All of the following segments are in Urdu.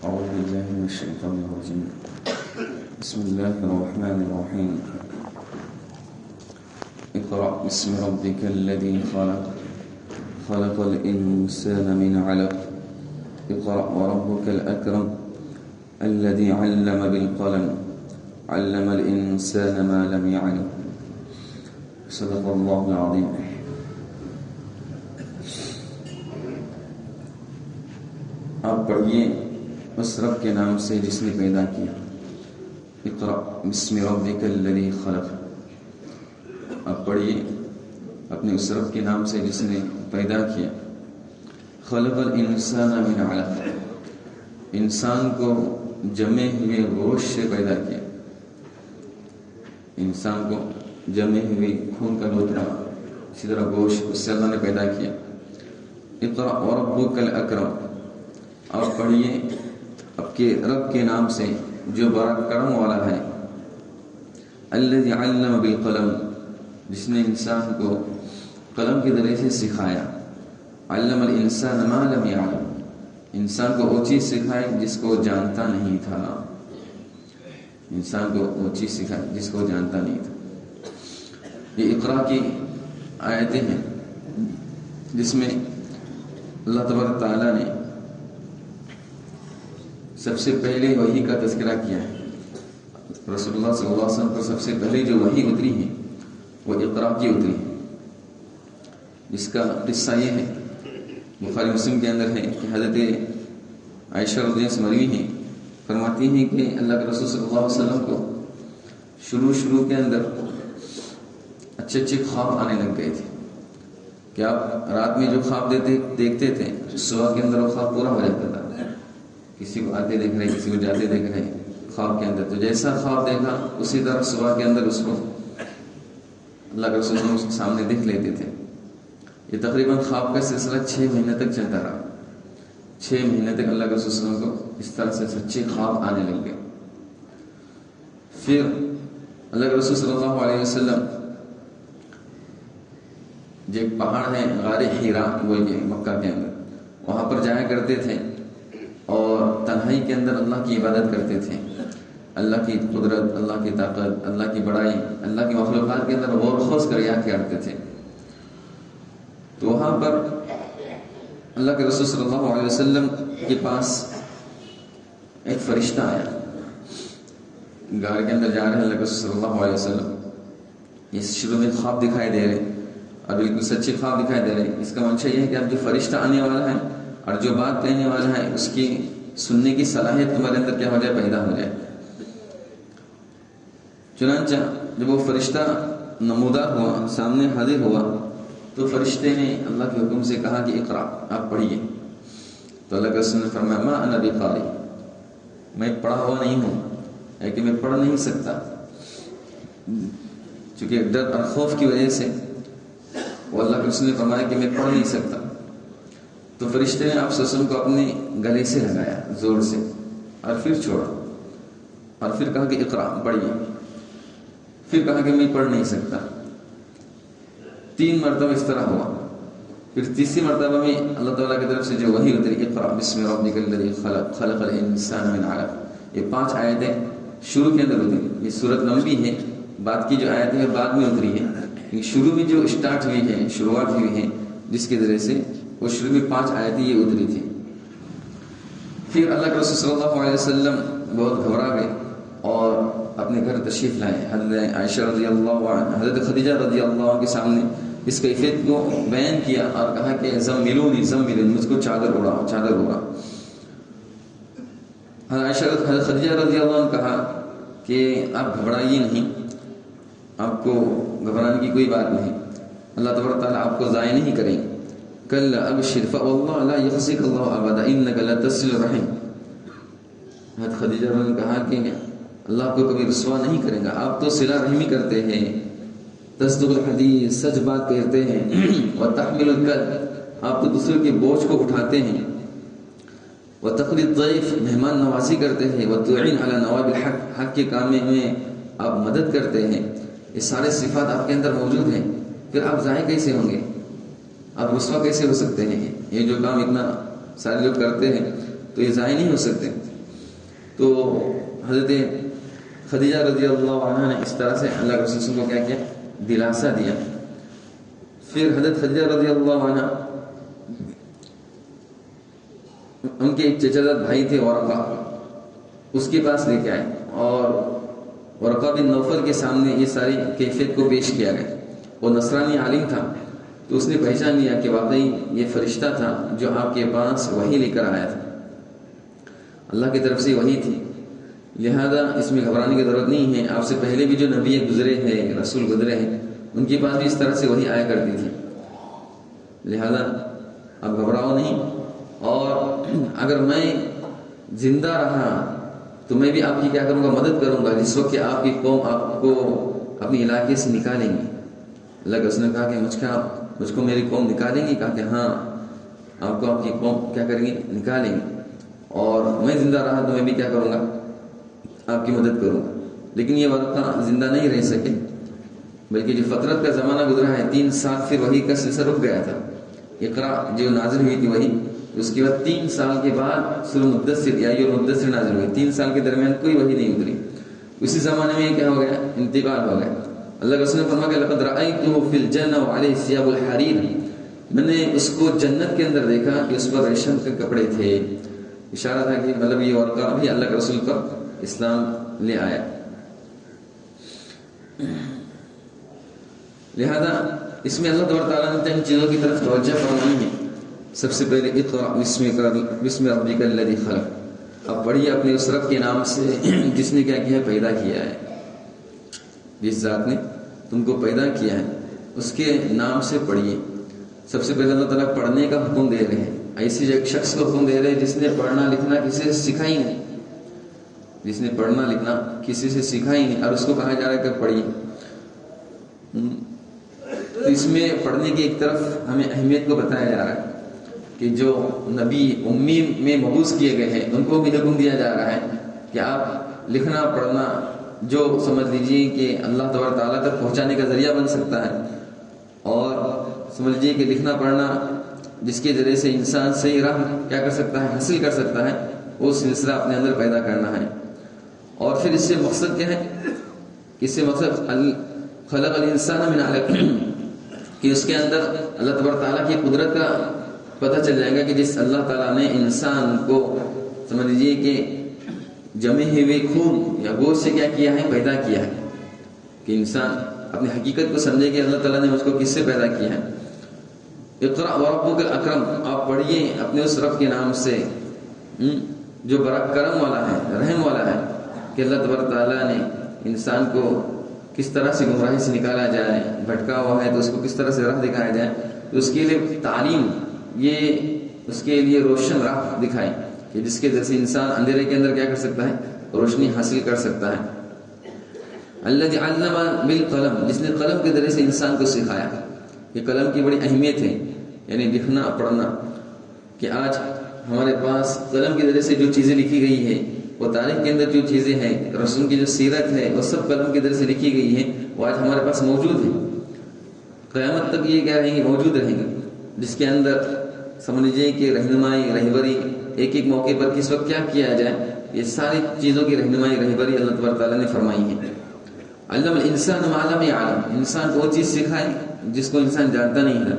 أعوذ بالله من الشيطان الرجيم. بسم الله الرحمن الرحيم. اقرأ باسم ربك الذي خلق خلق الإنسان من علق اقرأ وربك الأكرم الذي علم بالقلم علم الإنسان ما لم يعلم. صدق الله العظيم. آپ پڑھیے اس رب کے نام سے جس نے پیدا کیا. اقرأ بسم ربک الذی خلق. آپ پڑھیے اپنے اس رب کے نام سے جس نے پیدا کیا. خلق الانسان من علق. انسان کو جمے ہوئے گوشت سے پیدا کیا. انسان کو جمے ہوئے خون کا لوتھڑا اسی طرح گوشت اس سے اللہ نے پیدا کیا. اقرأ وربک الاکرم. آپ پڑھیے آپ کے رب کے نام سے جو بڑا کرم والا ہے. الذی علم بالقلم. جس نے انسان کو قلم کے ذریعے سے سکھایا. علم الانسان ما لم يعلم. انسان کو وہ چیز سکھائی جس کو جانتا نہیں تھا. انسان کو وہ چیز سکھائی جس کو جانتا نہیں تھا. یہ اقرا کی آیتیں ہیں جس میں اللہ تبارک تعالیٰ نے سب سے پہلے وحی کا تذکرہ کیا ہے. رسول اللہ صلی اللہ علیہ وسلم پر سب سے پہلے جو وحی اتری ہے وہ اقرا کی اتری ہے. جس کا قصہ یہ ہے بخاری مسلم کے اندر ہے کہ حضرت عائشہ رضی اللہ عنہا سے مروی ہیں، فرماتی ہیں کہ اللہ کے رسول صلی اللہ علیہ وسلم کو شروع کے اندر اچھے خواب آنے لگ گئے تھے کہ آپ رات میں جو خواب دیکھتے تھے صبح کے اندر وہ خواب پورا ہو جاتا تھا. کسی کو آتے دیکھ رہے کسی کو جاتے دیکھ رہے خواب کے اندر. تو جیسا خواب دیکھا اسی طرح صبح کے اندر اس کو اللہ کے رسول کے سامنے دیکھ لیتے تھے. یہ تقریباً خواب کا سلسلہ 6 مہینے تک چلتا رہا. 6 مہینے تک اللہ کے رسول کو اس طرح سے سچے خواب آنے لگ گئے. پھر اللہ کے رسول صلی اللہ علیہ وسلم جو ایک پہاڑ ہے غار حیرا بولئے مکہ کے اندر، وہاں پر جایا کرتے تھے اور تنہائی کے اندر اللہ کی عبادت کرتے تھے. اللہ کی قدرت، اللہ کی طاقت، اللہ کی بڑائی، اللہ کی مخلوقات کے اندر غور خوض کر یاد کرتے تھے. تو وہاں پر اللہ کے رسول صلی اللہ علیہ وسلم کے پاس ایک فرشتہ آیا. غار کے اندر جا رہے ہیں اللہ کے رسول صلی اللہ علیہ وسلم. اس شروع میں خواب دکھائی دے رہے اور بالکل سچے خواب دکھائی دے رہے. اس کا منشا یہ ہے کہ اب جو فرشتہ آنے والا ہے اور جو بات کہنے والا ہے اس کی سننے کی صلاحیت تمہارے اندر کیا ہو جائے، پیدا ہو جائے. چنانچہ جب وہ فرشتہ نمودار ہوا، سامنے حاضر ہوا، تو فرشتے نے اللہ کے حکم سے کہا کہ اقرا، آپ پڑھیے. تو اللہ کے رسول نے فرمایا ما انا بقاری. میں پڑھا ہوا نہیں ہوں، ہے کہ میں پڑھ نہیں سکتا. چونکہ ڈر اور خوف کی وجہ سے وہ اللہ کے رسول نے فرمایا کہ میں پڑھ نہیں سکتا. تو فرشتے نے آپ صلی اللہ علیہ وسلم کو اپنے گلے سے لگایا زور سے اور پھر چھوڑا اور پھر کہا کہ اقرا، پڑھیے. پھر کہا کہ میں پڑھ نہیں سکتا. 3 مرتبہ اس طرح ہوا. پھر تیسری مرتبہ میں اللہ تعالیٰ کی طرف سے جو وحی اتری اقرا بسم ربک الذی خلق خلق الانسان من علق. یہ 5 آیتیں شروع کے اندر اتری. یہ سورت لمبی ہے، بعد کی جو آیتیں ہیں بعد میں اتری ہے. شروع میں جو اسٹارٹ ہوئی ہے، شروعات ہوئی ہے جس کے ذریعے سے وہ شروع میں 5 آیتیں یہ اتری تھی. پھر اللہ کے رسول صلی اللہ علیہ وسلم بہت گھبرا گئے اور اپنے گھر تشریف لائے. حضرت عائشہ رضی اللہ عنہ، حضرت خدیجہ رضی اللہ عنہ کے سامنے اس کیفیت کو بیان کیا اور کہا کہ زملونی مجھ کو چادر اڑاؤ. حضرت خدیجہ رضی اللہ عنہ کہا کہ آپ گھبرائیے نہیں، آپ کو گھبرانے کی کوئی بات نہیں، اللہ تبارک تعالیٰ آپ کو ضائع نہیں کریں. کل ابشر فواللہ لا یخزیک اللہ ابدا انک لتصل الرحم. حضرت خدیجہ نے کہا کہ اللہ آپ کو کبھی رسوا نہیں کرے گا، آپ تو صلہ رحمی کرتے ہیں، تصدق الحدیث، سچ بات کہتے ہیں، وتحمل الکل، آپ تو دوسرے کے بوجھ کو اٹھاتے ہیں، وتقری الضیف، مہمان نوازی کرتے ہیں، وتعین علی نوائب الحق، حق کے کام میں آپ مدد کرتے ہیں. یہ سارے صفات آپ کے اندر موجود ہیں، پھر آپ ضائع کیسے ہوں گے، آپ رسوا کیسے ہو سکتے ہیں؟ یہ جو کام اتنا سارے لوگ کرتے ہیں تو یہ ضائع نہیں ہو سکتے. تو حضرت خدیجہ رضی اللہ عنہ نے اس طرح سے اللہ کے رسول کو کیا کیا؟ دلاسا دیا. پھر حضرت خدیجہ رضی اللہ عنہ ان کے ایک چچا زاد بھائی تھے ورقہ، اس کے پاس لے کے آئے اور ورقہ بن نوفل کے سامنے یہ ساری کیفیت کو پیش کیا گیا. وہ نصرانی عالم تھا تو اس نے پہچان لیا کہ واقعی یہ فرشتہ تھا جو آپ کے پاس وحی لے کر آیا تھا، اللہ کی طرف سے وحی تھی، لہذا اس میں گھبرانے کی ضرورت نہیں ہے. آپ سے پہلے بھی جو نبی گزرے ہیں، رسول گزرے ہیں، ان کے پاس بھی اس طرح سے وحی آیا کرتی تھی، لہذا اب گھبراؤ نہیں. اور اگر میں زندہ رہا تو میں بھی آپ کی کیا کروں گا؟ مدد کروں گا جس وقت کہ آپ کی قوم آپ کو اپنے علاقے سے نکالیں گی. اللہ کے رسول نے کہا کہ مجھ کو میری قوم نکالیں گی؟ کہا کہ ہاں، آپ کو آپ کی قوم کیا کریں گی؟ نکالیں گی. اور میں زندہ رہا تو میں بھی کیا کروں گا؟ آپ کی مدد کروں گا. لیکن یہ ورقہ زندہ نہیں رہ سکے، بلکہ جو فترت کا زمانہ گزرا ہے 3 سال، پھر وحی کا سلسلہ رک گیا تھا. اقرا جو نازل ہوئی تھی وحی، اس کے بعد 3 سال کے بعد سورہ مدثر یا مدثر نازل ہوئی. 3 سال کے درمیان کوئی وحی نہیں اتری. اسی زمانے میں کیا ہو گیا؟ انتقال ہو گیا. اللہ کے رسول نے فرمایا کہ لقد رأیتہ فی الجنہ وعلیہ ثیاب الحریر، میں نے اس کو جنت کے اندر دیکھا کہ اس پر ریشم کے کپڑے تھے. اشارہ تھا کہ مطلب یہ ورقہ بھی اللہ کے رسول پر اسلام لے آیا. لہذا اس میں اللہ تبارک تعالیٰ نے 3 چیزوں کی طرف توجہ فرمائی ہے. سب سے پہلے اقرأ بسم ربک الذی خلق، اب پڑھیے اپنے اس رب کے نام سے جس نے کیا کیا ہے؟ پیدا کیا ہے. جس ذات نے تم کو پیدا کیا ہے اس کے نام سے پڑھیے. سب سے پہلے اللہ تعالیٰ پڑھنے کا حکم دے رہے ہیں. ایسی ایک شخص کو حکم دے رہے ہیں جس نے پڑھنا لکھنا کسی سے سیکھا ہی نہیں، جس نے پڑھنا لکھنا کسی سے سیکھا ہی نہیں، اور اس کو کہا جا رہا ہے کہ پڑھیے. تو اس میں پڑھنے کی ایک طرف ہمیں اہمیت کو بتایا جا رہا ہے کہ جو نبی امی میں مبعوث کیے گئے ہیں ان کو بھی حکم دیا جا رہا ہے کہ آپ لکھنا پڑھنا جو سمجھ لیجیے کہ اللہ تبارک تعالیٰ تک پہنچانے کا ذریعہ بن سکتا ہے، اور سمجھ لیجیے کہ لکھنا پڑھنا جس کے ذریعے سے انسان صحیح راہ کیا کر سکتا ہے؟ حاصل کر سکتا ہے، وہ سلسلہ اپنے اندر پیدا کرنا ہے. اور پھر اس سے مقصد کیا ہے؟ اس سے مقصد خلق الانسان من علق، کہ اس کے اندر اللہ تبارک تعالیٰ کی قدرت کا پتہ چل جائے گا کہ جس اللہ تعالیٰ نے انسان کو سمجھ لیجیے کہ جمے ہوئے خون یا گوشت سے کیا کیا ہے؟ پیدا کیا ہے. کہ انسان اپنی حقیقت کو سمجھے کہ اللہ تعالیٰ نے مجھ کو کس سے پیدا کیا ہے. اقرأ وربک الاکرم، آپ پڑھیے اپنے اس رب کے نام سے جو بڑا کرم والا ہے، رحم والا ہے، کہ اللہ تبارک تعالیٰ نے انسان کو کس طرح سے گمراہی سے نکالا جائے، بھٹکا ہوا ہے تو اس کو کس طرح سے راہ دکھایا جائے. تو اس کے لیے تعلیم، یہ اس کے لیے روشن راہ دکھائے کہ جس کے ذریعے سے انسان اندھیرے کے اندر کیا کر سکتا ہے؟ روشنی حاصل کر سکتا ہے. الذی علم بالقلم، جس نے قلم کے ذریعے سے انسان کو سکھایا. یہ قلم کی بڑی اہمیت ہے، یعنی لکھنا پڑھنا، کہ آج ہمارے پاس قلم کے ذریعے سے جو چیزیں لکھی گئی ہیں، وہ تاریخ کے اندر جو چیزیں ہیں، رسول کی جو سیرت ہے، وہ سب قلم کے ذریعے سے لکھی گئی ہیں، وہ آج ہمارے پاس موجود ہیں. قیامت تک یہ کیا رہیں گے؟ موجود رہیں گے، جس کے اندر سمجھ لیجیے کہ رہنمائی، رہبری، ایک ایک موقع پر کس وقت کیا کیا جائے، یہ ساری چیزوں کی رہنمائی، رہبری اللہ تبارک تعالیٰ نے فرمائی ہے. علم الانسان ما لم يعلم، انسان کو وہ چیز سکھائے جس کو انسان جانتا نہیں ہے.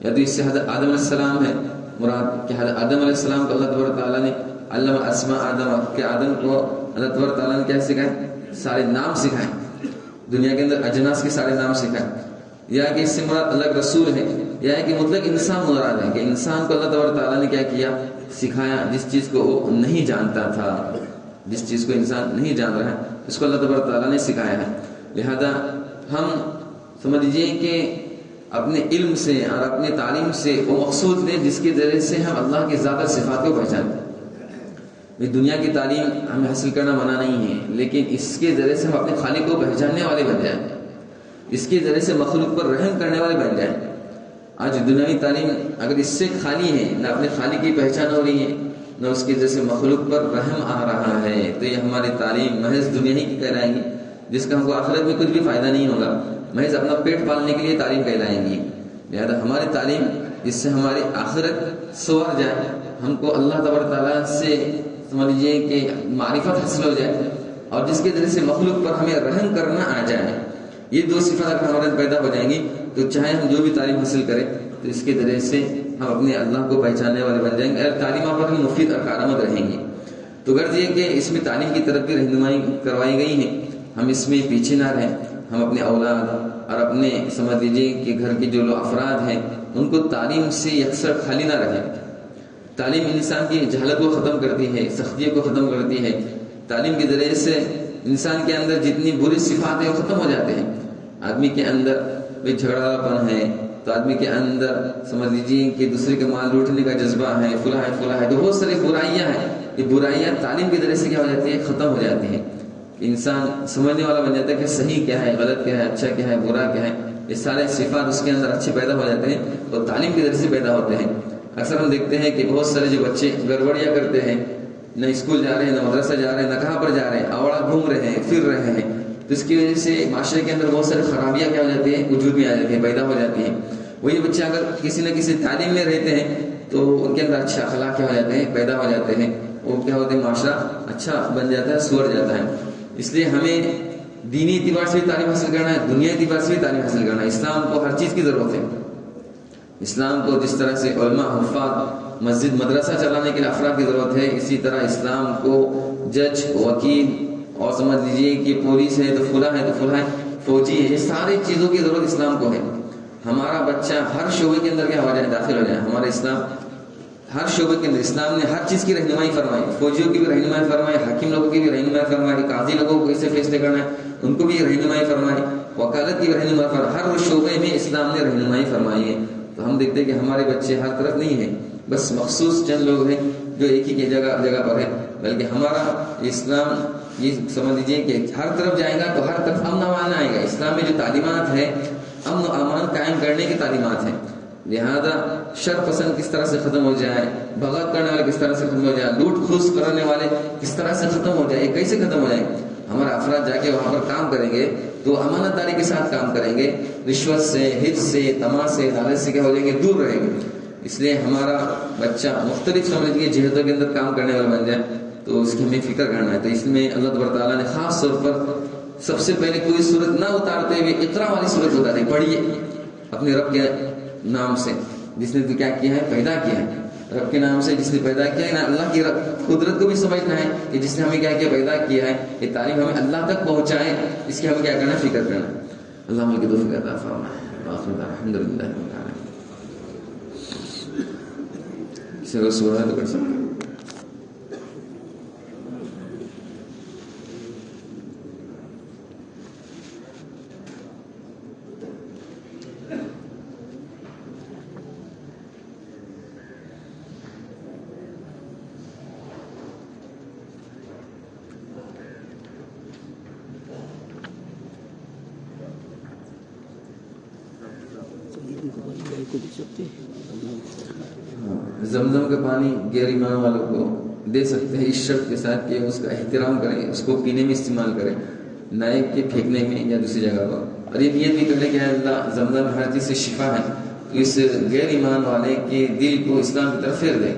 یا تو اس سے حضرت آدم علیہ السلام ہے مراد، کہ حضرت آدم علیہ السلام کو اللہ تبارک تعالیٰ نے علم اسماء آدم، کہ آدم کو اللہ تبارک تعالیٰ نے کیا سکھائے؟ سارے نام سکھائے، دنیا کے اندر اجناس کے سارے نام سکھائے. یا کہ اس سے مراد اللہ رسول ہے، یا ہے کہ مطلق انسان مراد ہے، کہ انسان کو اللہ تبارک تعالیٰ نے کیا کیا؟ سکھایا. جس چیز کو وہ نہیں جانتا تھا، جس چیز کو انسان نہیں جان رہا ہے، اس کو اللہ تبارک تعالیٰ نے سکھایا ہے. لہذا ہم سمجھ لیجیے کہ اپنے علم سے اور اپنے تعلیم سے وہ مقصود لیں جس کے ذریعے سے ہم اللہ کی ذات اور صفات کو پہچانیں. دنیا کی تعلیم ہمیں حاصل کرنا منع نہیں ہے، لیکن اس کے ذریعے سے ہم اپنے خالق کو پہچاننے والے بن جائیں، اس کے ذریعے سے مخلوق پر رحم کرنے والے بن جائیں. آج دنیاوی تعلیم اگر اس سے خالی ہے، نہ اپنے خالق کی پہچان ہو رہی ہے، نہ اس کے ذریعے سے مخلوق پر رحم آ رہا ہے، تو یہ ہماری تعلیم محض دنیا ہی کی کہلائیں گی، جس کا ہم کو آخرت میں کچھ بھی فائدہ نہیں ہوگا، محض اپنا پیٹ پالنے کے لیے تعلیم کہلائیں گی. لہذا ہماری تعلیم جس سے ہماری آخرت سنور جائے، ہم کو اللہ تبارک تعالیٰ سے سمجھ لیجیے کہ معرفت حاصل ہو جائے اور جس کے ذریعے سے مخلوق پر ہمیں رحم کرنا آ جائے. یہ دو صفات اگر ہمارے اندر پیدا ہو جائیں گی تو چاہے ہم جو بھی تعلیم حاصل کریں تو اس کے ذریعے سے ہم اپنے اللہ کو پہچاننے والے بن جائیں گے اور تعلیمات پر ہم مفید اور کارآمد رہیں گے. تو غرض یہ کہ اس میں تعلیم کی طرف بھی رہنمائی کروائی گئی ہے. ہم اس میں پیچھے نہ رہیں. ہم اپنے اولاد اور اپنے سمجھ لیجیے کہ گھر کے جو لوگ افراد ہیں ان کو تعلیم سے یکسر خالی نہ رہیں. تعلیم انسان کی جہالت کو ختم کرتی ہے, سختیوں کو ختم کرتی ہے. تعلیم کے ذریعے سے انسان کے اندر جتنی بری صفات ہیں وہ ختم ہو جاتے ہیں. آدمی کے اندر کوئی جھگڑا پن ہے تو آدمی کے اندر سمجھ لیجیے کہ دوسرے کے مال لوٹنے کا جذبہ ہے, فلاں ہے, تو بہت ساری برائیاں ہیں. یہ برائیاں تعلیم کے ذریعے سے کیا ہو جاتی ہیں, ختم ہو جاتی ہیں. انسان سمجھنے والا بن جاتا ہے کہ صحیح کیا ہے, غلط کیا ہے, اچھا کیا ہے, برا کیا ہے. یہ سارے صفات اس کے اندر اچھے پیدا ہو جاتے ہیں اور تعلیم کے ذریعے سے پیدا ہوتے ہیں. اکثر ہم دیکھتے ہیں کہ بہت سارے جو بچے گڑبڑیاں کرتے ہیں, نہ اسکول جا رہے ہیں, نہ مدرسہ جا رہے ہیں, نہ کہاں پر جا رہے ہیں, آوڑا گھوم رہے ہیں, پھر رہے ہیں. تو اس کی وجہ سے معاشرے کے اندر بہت ساری خرابیاں کیا ہو جاتی ہیں, وجود میں آ جاتی ہیں, پیدا ہو جاتی ہیں. وہی بچے اگر کسی نہ کسی تعلیم میں رہتے ہیں تو ان کے اندر اچھے اخلاق کیا ہو جاتے ہیں, پیدا ہو جاتے ہیں. وہ کیا ہوتے ہیں, معاشرہ اچھا بن جاتا ہے, سور جاتا ہے. اس لیے ہمیں دینی اعتبار سے بھی تعلیم حاصل کرنا ہے, دنیا اعتبار سے بھی تعلیم حاصل کرنا ہے. اسلام کو ہر چیز کی ضرورت ہے. اسلام کو جس طرح سے علماء, حفاظ, مسجد, مدرسہ چلانے کے لیے افراد کی ضرورت ہے, اسی طرح اسلام کو جج, وکیل اور سمجھ لیجیے کہ پولیس ہے تو فلاں ہے, تو فلاں ہے, فوجی ہے, یہ ساری چیزوں کی ضرورت اسلام کو ہے. ہمارا بچہ ہر شعبے کے اندر کیا ہو جائے, داخل ہو جائے. ہمارا اسلام ہر شعبے کے اندر, اسلام نے ہر چیز کی رہنمائی فرمائی. فوجیوں کی بھی رہنمائی فرمائی, حاکم لوگوں کی بھی رہنمائی فرمائی, قاضی لوگوں کو کیسے فیصلے کرنا ہے ان کو بھی رہنمائی فرمائی, وکالت کی رہنمائی فرمائی. ہر شعبے میں اسلام نے رہنمائی فرمائی ہے. تو ہم دیکھتے ہیں کہ ہمارے بچے ہر طرف نہیں ہیں, بس مخصوص چند لوگ ہیں جو ایک ہی کی جگہ پر ہیں, بلکہ ہمارا اسلام یہ سمجھ لیجیے کہ ہر طرف جائے گا تو ہر طرف امن و امان آئے گا. اسلام میں جو تعلیمات ہے امن و امان قائم کرنے کی تعلیمات ہیں. لہذا شر پسند کس طرح سے ختم ہو جائے, بغاوت کرنے والے کس طرح سے ختم ہو جائے, لوٹ کھوس کرنے والے کس طرح سے ختم ہو جائے, کیسے ختم ہو جائے. ہمارا افراد جا کے وہاں پر کام کریں گے تو امانت داری کے ساتھ کام کریں گے, رشوت سے, حرص سے, طمع سے, لالچ سے کیا ہو جائیں گے, دور رہیں گے. اس لیے ہمارا بچہ مختلف سمجھ لیجیے جہتوں کے اندر کام کرنے والا بن جائے تو اس کی ہمیں فکر کرنا ہے. تو اس میں اللہ تبارک تعالیٰ نے خاص طور پر سب سے پہلے کوئی صورت نہ اتارتے ہوئے اقرا والی صورت اتاری. پڑھیے اپنے رب کے نام سے جس نے تو کیا کیا ہے, پیدا کیا ہے. رب کے نام سے جس نے پیدا کیا ہے, اللہ کی قدرت کو بھی سمجھنا ہے کہ جس نے ہمیں کیا کیا, پیدا کیا ہے. یہ تعلیم ہمیں اللہ تک پہنچائے, اس کی ہمیں کیا کرنا ہے, فکر کرنا ہے. اللہ ہم کی توفیق عطا فرمائے. الحمدللہ رب العالمین. کسی کو سورہ تو کر سکتے. زمزم کا پانی غیر ایمان والوں کو دے سکتے ہیں اس شرط کے ساتھ کہ اس کا احترام کریں, اس کو پینے میں استعمال کریں, نہ کہ پھینکنے میں یا دوسری جگہ پر. اور یہ نیت بھی کریں کہ اللہ زمزم ہر چیز سے شفا ہے, تو اس غیر ایمان والے کے دل کو اسلام کی طرف پھیر دیں.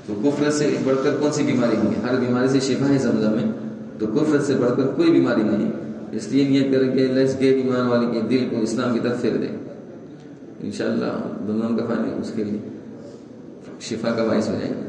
تو کفر سے بڑھ کر کون سی بیماری ہوگی, ہر بیماری سے شفا ہے زمزم میں, تو کفر سے بڑھ کر کوئی بیماری نہیں. اس لیے نیت کریں کہ اللہ اس غیر ایمان والے کے دل کو اسلام کی طرف پھیر دے. انشاءاللہ زمزم کا پانی اس کے لیے شفا کا باعث ہو جائے گا.